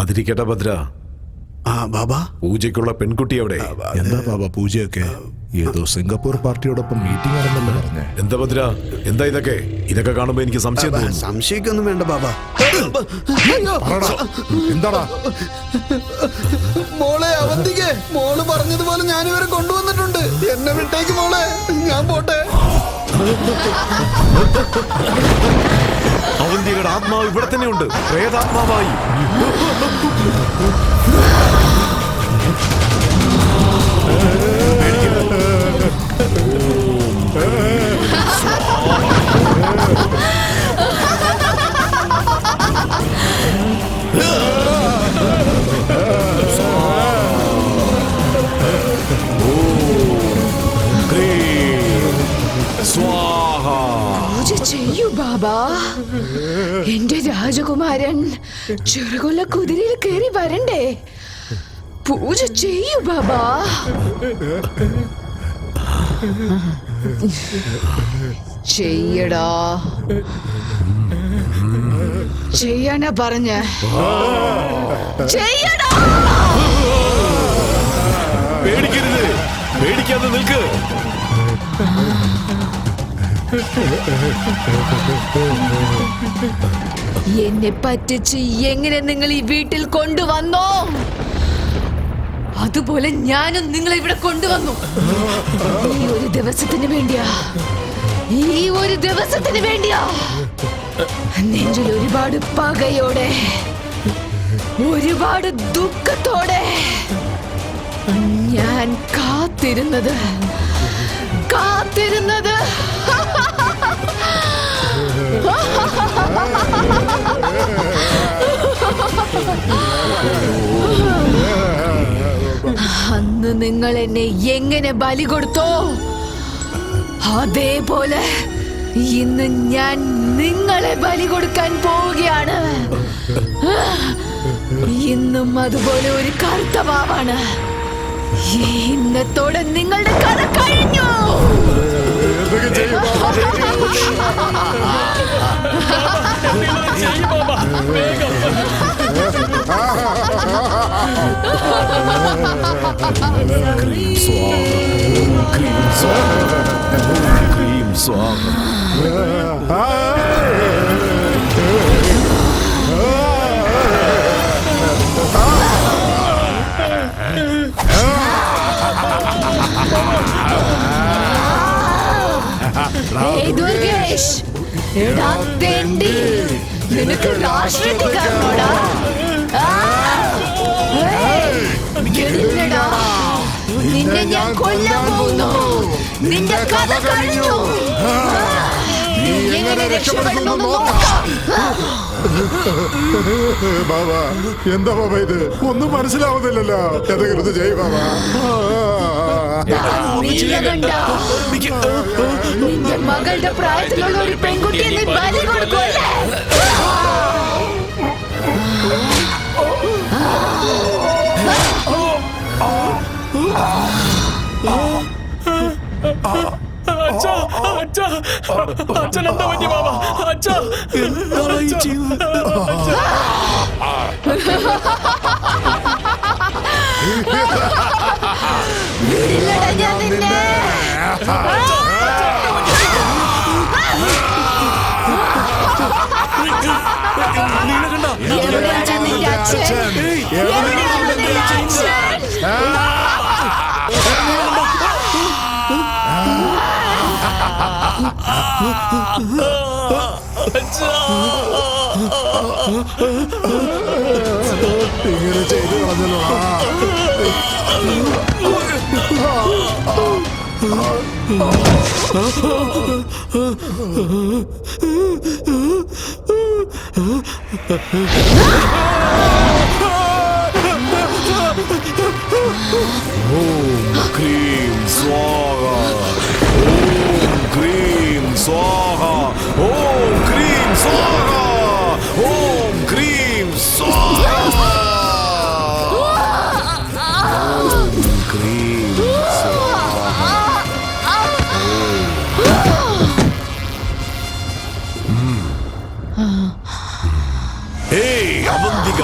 അതിരിക്കട്ടെ ഭദ്ര. ബാബാ, പൂജയ്ക്കുള്ള പെൺകുട്ടി എവിടെ? എന്താ ബാബാ പൂജയൊക്കെ? ഏതോ സിംഗപ്പൂർ പാർട്ടിയോടൊപ്പം മീറ്റിംഗ് ആണെന്നല്ലേ പറഞ്ഞേ? എന്താ ഭദ്ര, എന്താ ഇതൊക്കെ? ഇതൊക്കെ കാണുമ്പോ എനിക്ക് സംശയം തോന്നുന്നു. സംശയിക്കൊന്നും വേണ്ട ബാബാ. എന്താടാ മോളെ അവന്തികെ, മോള് പറഞ്ഞതുപോലെ ഞാനിവരെ കൊണ്ടുവന്നിട്ടുണ്ട്. എന്നെ വിട്ടേക്ക് മോളെ, ഞാൻ പോട്ടെ. അവന്തിയുടെ ആത്മാവ് ഇവിടെ തന്നെ ഉണ്ട്, പ്രേതാത്മാവായി. ചെയ്യൂ ബാബാ, എന്റെ രാജകുമാരൻ ചെറുകൊല്ല കുതിരയിൽ കയറി വരണ്ടേ? പൂജ ചെയ്യൂ ബാബാ. ചെയ്യടാ, ചെയ്യണ പറഞ്ഞ ചെയ്യടാ. പേടിക്കരുത്, പേടിക്കാതെ നിൽക്ക്. എന്നെ പറ്റിച്ച് എങ്ങനെ നിങ്ങൾ ഈ വീട്ടിൽ കൊണ്ടുവന്നോ, അതുപോലെ ഞാനും നിങ്ങളെ ഇവിടെ കൊണ്ടുവന്നു. ഈ ഒരു ദിവസത്തിന് വേണ്ടിയാ, ഈ ഒരു ദിവസത്തിന് വേണ്ടിയാ. നെഞ്ചിൽ ഒരുപാട് പകയോടെ, ഒരുപാട് ദുഃഖത്തോടെ ഞാൻ കാത്തിരുന്നത്. അന്ന് നിങ്ങൾ എന്നെ എങ്ങനെ ബലി കൊടുത്തോ, അതേപോലെ ഇന്ന് ഞാൻ നിങ്ങളെ ബലി കൊടുക്കാൻ പോവുകയാണ്. ഇന്നും അതുപോലെ ഒരു കർത്തവാവാണ്. ഇന്നത്തോടെ നിങ്ങളുടെ കഥ കഴിഞ്ഞു. ദുർഗേഷ്, എടാ തെണ്ടി, നിനക്ക് രാഷ്ട്രീയത്തിൽ കാണോടാ? നിന്നെ ഞാൻ കൊല്ലാൻ പോകുന്നു. നിന്റെ കഥ കഴിഞ്ഞു. നീ എങ്ങനെ രക്ഷപ്പെടുന്നു നോക്കാം. ബാബാ, എന്താ ബാബാ ഇത്? ഒന്നും മനസ്സിലാവുന്നില്ലല്ലോ. എന്തെങ്കിലും ചെയ്യ് ബാബാ. നിന്റെ മകളുടെ പ്രായത്തിലുള്ള ഒരു പെൺകുട്ടിയെ നീ ബലി കൊടുക്കുമല്ലേ? അച്ഛനെന്താ പറ്റി ബാബ? അച്ഛാ, ഞാൻ നിന്നെ എവിടെയാണ് നിന്റെ അച്ഛൻ? എവിടെയാണ് നിന്റെ അച്ഛൻ? ഇങ്ങനെ ചെയ്തു കളഞ്ഞല്ലോ. ഓം ക്രീം സ്വാഹ, ഓം ക്രീം സ്വാഹ, ഓം ക്രീം സ്വാഹ, ഓം ക്രീം സ്വാഹ, ഓം ക്രീം സ്വാഹ. ഏയ് അവന്തിക,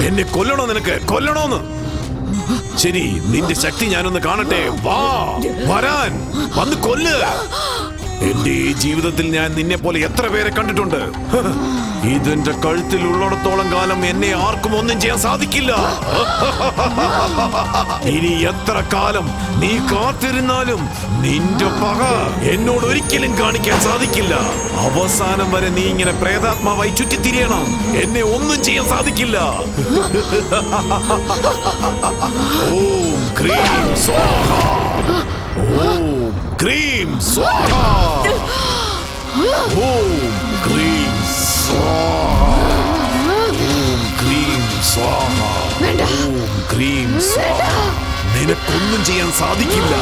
എന്നെ കൊല്ലണോ? നിനക്ക് കൊല്ലണോന്ന്? ശരി, നിന്റെ ശക്തി ഞാനൊന്ന് കാണട്ടെ. വാ, വരാൻ, വന്ന് കൊല്ല്. എന്റെ ഈ ജീവിതത്തിൽ ഞാൻ നിന്നെ പോലെ എത്ര പേരെ കണ്ടിട്ടുണ്ട്. ഇതെന്റെ കഴുത്തിൽ ഉള്ളിടത്തോളം കാലം എന്നെ ആർക്കും ഒന്നും ചെയ്യാൻ സാധിക്കില്ല. ഇനി എത്ര കാലം നീ കാത്തിരുന്നാലും നിന്റെ പക എന്നോട് ഒരിക്കലും കാണിക്കാൻ സാധിക്കില്ല. അവസാനം വരെ നീ ഇങ്ങനെ പ്രേതാത്മാവായി ചുറ്റിത്തിരിയണം. എന്നെ ഒന്നും ചെയ്യാൻ സാധിക്കില്ല. ഓം ക്രീം സ്വാഹ, ഓം ക്രീം സ്വാഹ, ഓം ക്രീം സ്വാഹ, ഓം ക്രീം സ്വാഹ, ഓം ക്രീം സ്വാഹ. നിനക്കൊന്നും ചെയ്യാൻ സാധിക്കില്ല.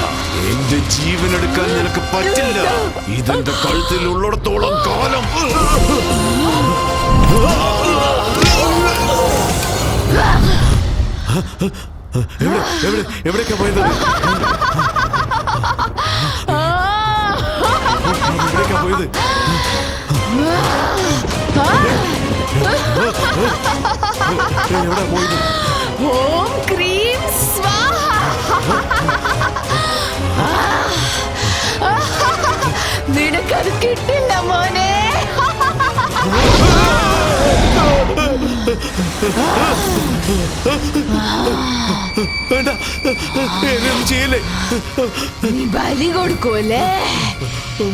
എന്റെ ജീവൻ എടുക്കാൻ നിനക്ക് പറ്റില്ല. ഇതെന്റെ കഴുത്തിൽ ഉള്ളിടത്തോളം കാലം. എവിടേക്കാ പോയത്? എവിടേക്കാ പോയത്? എവിടാ പോയത്? ഓം ക്രീം സ്വാഹ. നിനക്കത് കിട്ടില്ല മോനെ. വേണ്ട, എന്നെയൊന്നും ചെയ്യല്ലേ. നീ ബലി കൊടുക്കുമല്ലേ?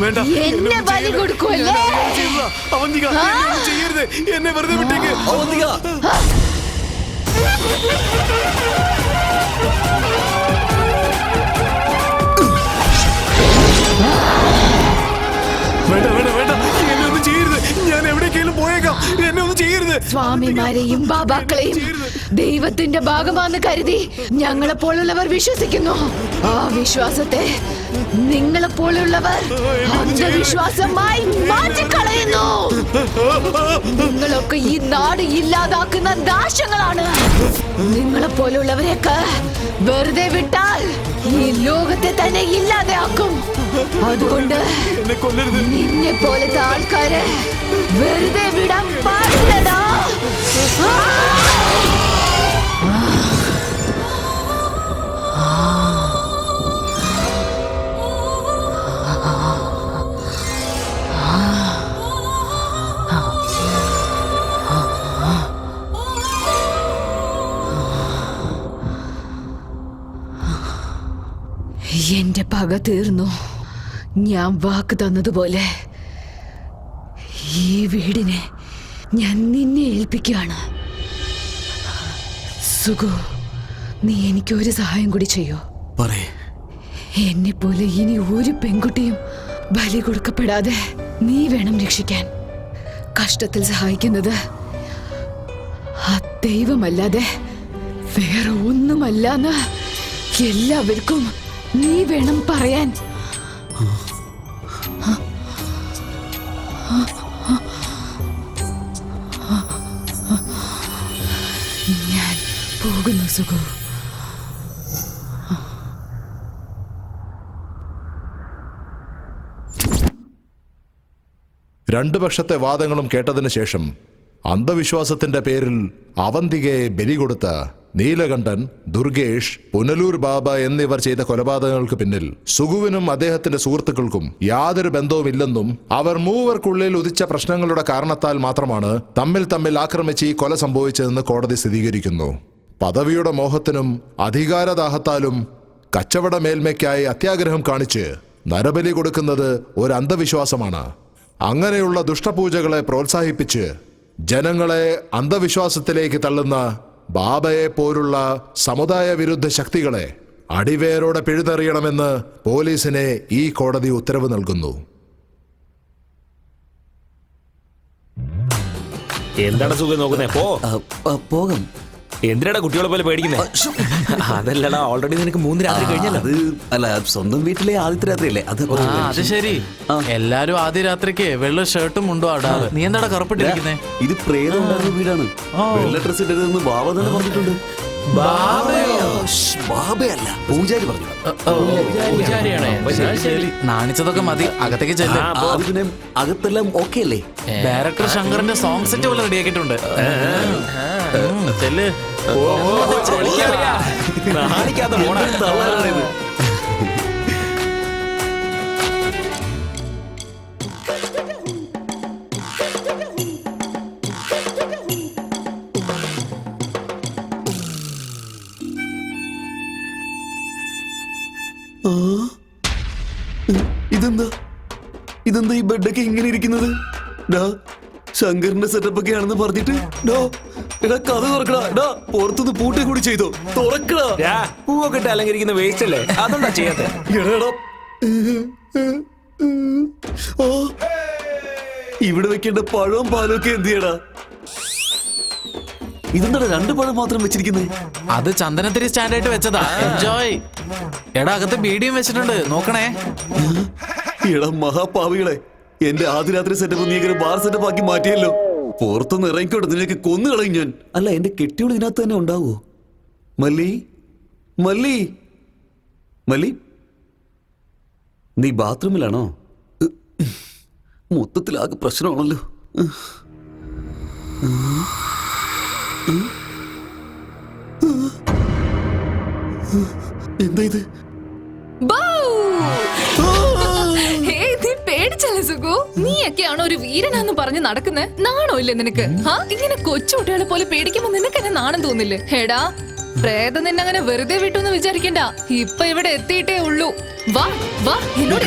വേണ്ട, എന്നെ ബലി കൊടുക്കുമല്ലേ? അവന്തിക, എന്നെയൊന്നും ചെയ്യരുത്. എന്നെ വെറുതെ വിട്ടേക്ക്. അവന്തിക, വേണ്ട വേണ്ട വേണ്ട, എന്നെ ഒന്നും ചെയ്യരുത്. ഞാൻ എവിടേക്കെങ്കിലും പോയേക്കാം. എന്നെ ഒന്നും ചെയ്യരുത്. സ്വാമിമാരെയും ബാബാക്കളെയും ദൈവത്തിന്റെ ഭാഗമാണെന്ന് കരുതി ഞങ്ങളെ പോലുള്ളവർ വിശ്വസിക്കുന്നു. ആ വിശ്വാസത്തെ നിങ്ങളെ പോലുള്ളവർ അന്ധവിശ്വാസമായി മാറ്റിക്കളയുന്നു. നിങ്ങളൊക്കെ ഈ നാട് ഇല്ലാതാക്കുന്ന ദാശങ്ങളാണ്. നിങ്ങളെ പോലുള്ളവരെയൊക്കെ വെറുതെ വിട്ടാൽ ഈ ലോകത്തെ തന്നെ ഇല്ലാതെയാക്കും. അതുകൊണ്ട് നിന്നെ പോലത്തെ ആൾക്കാരെ വെറുതെ വിടാൻ പാടില്ലടാ. എന്റെ പക തീർന്നു. ഞാൻ വാക്ക് തന്നതുപോലെ ഈ വീടിനെ ഞാൻ നിന്നെ ഏൽപ്പിക്കുകയാണ്. സുഗു, നീ എനിക്ക് ഒരു സഹായം കൂടി ചെയ്യോ? പറയേ. എന്നെ പോലെ ഇനി ഒരു പെൺകുട്ടിയും ബലി കൊടുക്കപ്പെടാതെ നീ വേണം രക്ഷിക്കാൻ. കഷ്ടത്തിൽ സഹായിക്കുന്നത് ആ ദൈവമല്ലാതെ വേറെ ഒന്നുമല്ലാന്ന് എല്ലാവർക്കും നീ വേണം പറയാൻ. ഞാൻ പോകുന്നു സുഗു. രണ്ടു പക്ഷത്തെ വാദങ്ങളും കേട്ടതിന് ശേഷം അന്ധവിശ്വാസത്തിന്റെ പേരിൽ അവന്തികയെ ബലി കൊടുത്ത നീലകണ്ഠൻ, ദുർഗേഷ്, പുനലൂർ ബാബ എന്നിവർ ചെയ്ത കൊലപാതകങ്ങൾക്ക് പിന്നിൽ സുഗുവിനും അദ്ദേഹത്തിന്റെ സുഹൃത്തുക്കൾക്കും യാതൊരു ബന്ധവുമില്ലെന്നും അവർ മൂവർക്കുള്ളിൽ ഉദിച്ച പ്രശ്നങ്ങളുടെ കാരണത്താൽ മാത്രമാണ് തമ്മിൽ ആക്രമിച്ച് ഈ കൊല സംഭവിച്ചതെന്ന് കോടതി സ്ഥിരീകരിക്കുന്നു. പദവിയുടെ മോഹത്തിനും അധികാരദാഹത്താലും കച്ചവട മേൽമയ്ക്കായി അത്യാഗ്രഹം കാണിച്ച് നരബലി കൊടുക്കുന്നത് ഒരു അന്ധവിശ്വാസമാണ്. അങ്ങനെയുള്ള ദുഷ്ടപൂജകളെ പ്രോത്സാഹിപ്പിച്ച് ജനങ്ങളെ അന്ധവിശ്വാസത്തിലേക്ക് തള്ളുന്ന ബാബയെ പോലുള്ള സമുദായ വിരുദ്ധ ശക്തികളെ അടിവേരോടെ പിഴുതെറിയണമെന്ന് പോലീസിനെ ഈ കോടതി ഉത്തരവ് നൽകുന്നു. എന്താണ് സുഖം നോക്കുന്നേ? പോകാം. എന്തിനാടാ കുട്ടികളെ പോലെ പേടിക്കുന്നേ? അതല്ലടാ, ഓൾറെഡി നിനക്ക് 3 രാത്രി കഴിഞ്ഞല്ലോ. അത് അല്ല, സ്വന്തം വീട്ടിലെ ആദ്യത്തെ രാത്രിയല്ലേ അത്. അത് ശരി. എല്ലാരും ആദ്യ രാത്രിക്ക് വെള്ള ഷർട്ടും മുണ്ടോ ആടാറ്. നീ എന്താടാ കറുപ്പിട്ടിരിക്കുന്നേ? ഇത് പ്രേതം ഉണ്ടായിരുന്ന വീടാണ്. വെള്ള ഡ്രസ് ഇട്ടതെന്ന് ബാബ തന്നെ പറഞ്ഞിട്ടുണ്ട്. ബാബയല്ല, പൂജാരി പറഞ്ഞു. നാണിച്ചതൊക്കെ മതി, അകത്തേക്ക് ചെല്ല്. പിന്നെ അകത്തെല്ലാം ഓക്കെ അല്ലേ? ഡയറക്ടർ ശങ്കറിന്റെ സോങ് സെറ്റ് പോലെ റെഡിയാക്കിയിട്ടുണ്ട്. ചെല്ല്. നാണിക്കാത്ത പോണ തള്ളാനാണിത്. ഇതെന്താ ഈ ബെഡൊക്കെ ഇങ്ങനെ ഇരിക്കുന്നത്? ഡാ ശങ്കറിന്റെ സെറ്റപ്പ് ഒക്കെ ആണെന്ന് പറഞ്ഞിട്ട് ഡാ എടാ കഥ തുറക്കടാ. ഡാ പുറത്തുനിന്ന് പൂട്ടി കൂടി ചെയ്തോ, തുറക്കടാ. പൂവൊക്കെ ഇട്ട് അലങ്കരിക്കുന്ന വേസ്റ്റ് അല്ലേ, അതുകൊണ്ടാ ചെയ്യാത്ത. എടാ ഓ ഇവിടെ വെക്കേണ്ട പഴവും പാലും ഒക്കെ എന്ത് ചെയ്യടാ? ഇതെന്താ 2 പഴം മാത്രം വെച്ചിരിക്കുന്നേ? അത് ചന്ദനത്തിരി സ്റ്റാൻഡായിട്ട് വെച്ചതാ. എൻജോയ്. എടാ അകത്ത് ബീഡിയും വെച്ചിട്ടുണ്ട്, നോക്കണേ. എടാ മഹാപാവികളെ, എന്റെ ആദ്യരാത്രി സെറ്റപ്പ് നീ ഇങ്ങനെ ബാർ സെറ്റപ്പ് ആക്കി മാറ്റിയല്ലോ. പുറത്തൊന്ന് ഇറങ്ങിക്കോട്ടെ, നിനക്ക് കൊന്നു കളയും ഞാൻ. അല്ല എന്റെ കെട്ടിയോൾ ഇതിനകത്ത് തന്നെ ഉണ്ടാവോ? മല്ലി മല്ലി മല്ലി, നീ ബാത്റൂമിലാണോ? മൊത്തത്തിലാകെ പ്രശ്നമാണല്ലോ. എന്താ ഇത്? പേടിച്ചല്ലേ സുഖു? നീയൊക്കെയാണോ ഒരു വീരനാന്ന് പറഞ്ഞ് നടക്കുന്നത്? നാണോ ഇല്ലേ നിനക്ക്? ഇങ്ങനെ കൊച്ചുകുട്ടികളെ പോലെ പേടിക്കുമ്പോ നിനക്ക് എന്നെ നാണം തോന്നില്ലേ? എടാ പ്രേതം നിന്നങ്ങനെ വെറുതെ വിട്ടു എന്ന് വിചാരിക്കണ്ട. ഇപ്പൊ ഇവിടെ എത്തിയിട്ടേ ഉള്ളൂ. വാ വാ എന്നോട്